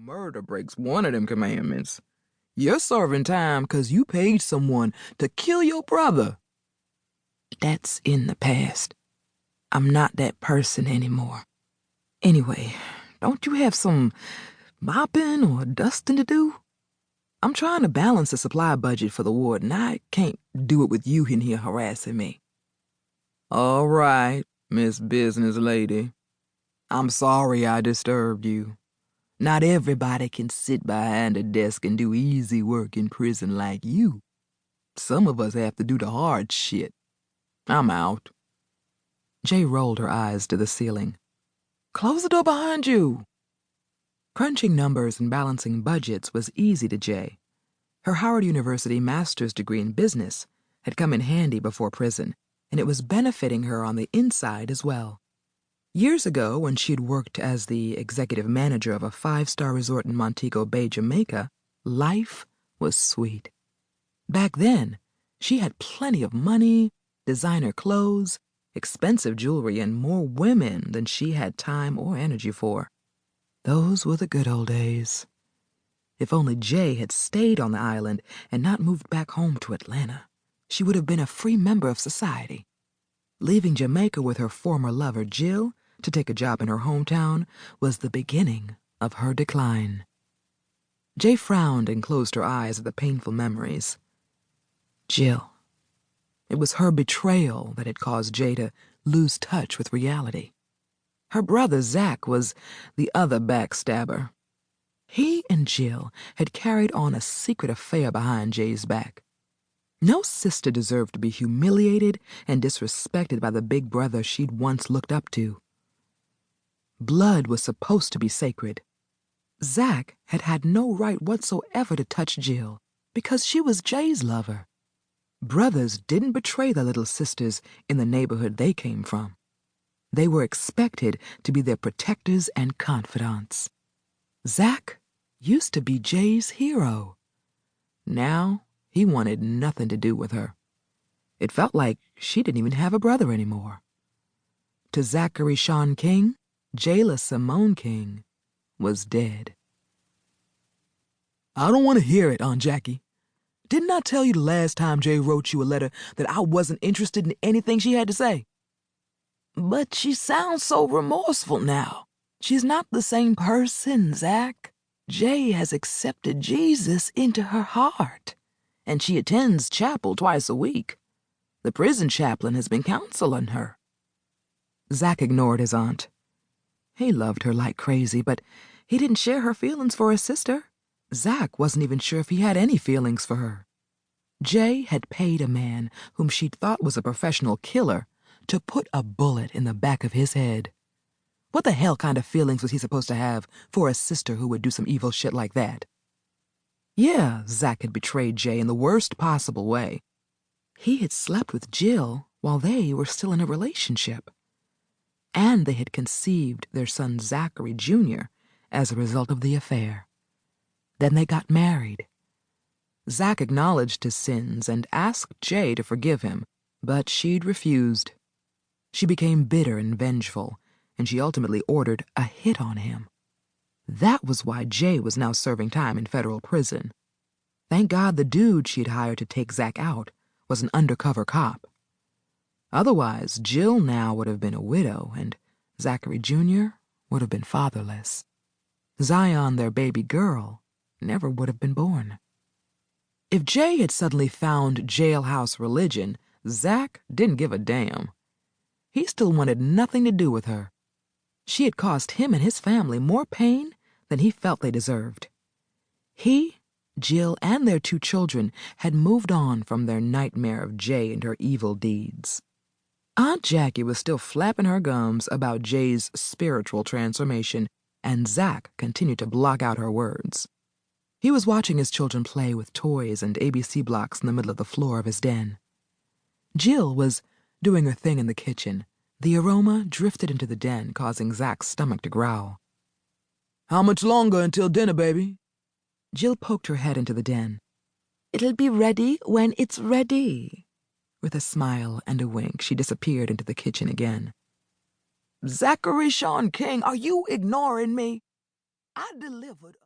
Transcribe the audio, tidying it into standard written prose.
Murder breaks one of them commandments. You're serving time 'cause you paid someone to kill your brother. That's in the past. I'm not that person anymore. Anyway, don't you have some mopping or dusting to do? I'm trying to balance the supply budget for the ward, and I can't do it with you in here harassing me. All right, Miss Business Lady. I'm sorry I disturbed you. Not everybody can sit behind a desk and do easy work in prison like you. Some of us have to do the hard shit. I'm out. Jay rolled her eyes to the ceiling. Close the door behind you. Crunching numbers and balancing budgets was easy to Jay. Her Howard University master's degree in business had come in handy before prison, and it was benefiting her on the inside as well. Years ago, when she'd worked as the executive manager of a 5-star resort in Montego Bay, Jamaica, life was sweet. Back then, she had plenty of money, designer clothes, expensive jewelry, and more women than she had time or energy for. Those were the good old days. If only Jay had stayed on the island and not moved back home to Atlanta, she would have been a free member of society. Leaving Jamaica with her former lover, Jill, to take a job in her hometown was the beginning of her decline. Jay frowned and closed her eyes at the painful memories. Jill. It was her betrayal that had caused Jay to lose touch with reality. Her brother, Zach, was the other backstabber. He and Jill had carried on a secret affair behind Jay's back. No sister deserved to be humiliated and disrespected by the big brother she'd once looked up to. Blood was supposed to be sacred. Zach had had no right whatsoever to touch Jill because she was Jay's lover. Brothers didn't betray their little sisters in the neighborhood they came from. They were expected to be their protectors and confidants. Zach used to be Jay's hero. Now he wanted nothing to do with her. It felt like she didn't even have a brother anymore. To Zachary Sean King, Jayla Simone King was dead. I don't want to hear it, Aunt Jackie. Didn't I tell you the last time Jay wrote you a letter that I wasn't interested in anything she had to say? But she sounds so remorseful now. She's not the same person, Zach. Jay has accepted Jesus into her heart, and she attends chapel twice a week. The prison chaplain has been counseling her. Zach ignored his aunt. He loved her like crazy, but he didn't share her feelings for his sister. Zach wasn't even sure if he had any feelings for her. Jay had paid a man whom she'd thought was a professional killer to put a bullet in the back of his head. What the hell kind of feelings was he supposed to have for a sister who would do some evil shit like that? Yeah, Zach had betrayed Jay in the worst possible way. He had slept with Jill while they were still in a relationship. And they had conceived their son Zachary Jr. as a result of the affair. Then they got married. Zach acknowledged his sins and asked Jay to forgive him, but she'd refused. She became bitter and vengeful, and she ultimately ordered a hit on him. That was why Jay was now serving time in federal prison. Thank God the dude she'd hired to take Zach out was an undercover cop. Otherwise, Jill now would have been a widow, and Zachary Jr. would have been fatherless. Zion, their baby girl, never would have been born. If Jay had suddenly found jailhouse religion, Zach didn't give a damn. He still wanted nothing to do with her. She had caused him and his family more pain than he felt they deserved. He, Jill, and their 2 children had moved on from their nightmare of Jay and her evil deeds. Aunt Jackie was still flapping her gums about Jay's spiritual transformation, and Zach continued to block out her words. He was watching his children play with toys and ABC blocks in the middle of the floor of his den. Jill was doing her thing in the kitchen. The aroma drifted into the den, causing Zach's stomach to growl. How much longer until dinner, baby? Jill poked her head into the den. It'll be ready when it's ready. With a smile and a wink, she disappeared into the kitchen again. Zachary Sean King, are you ignoring me? I delivered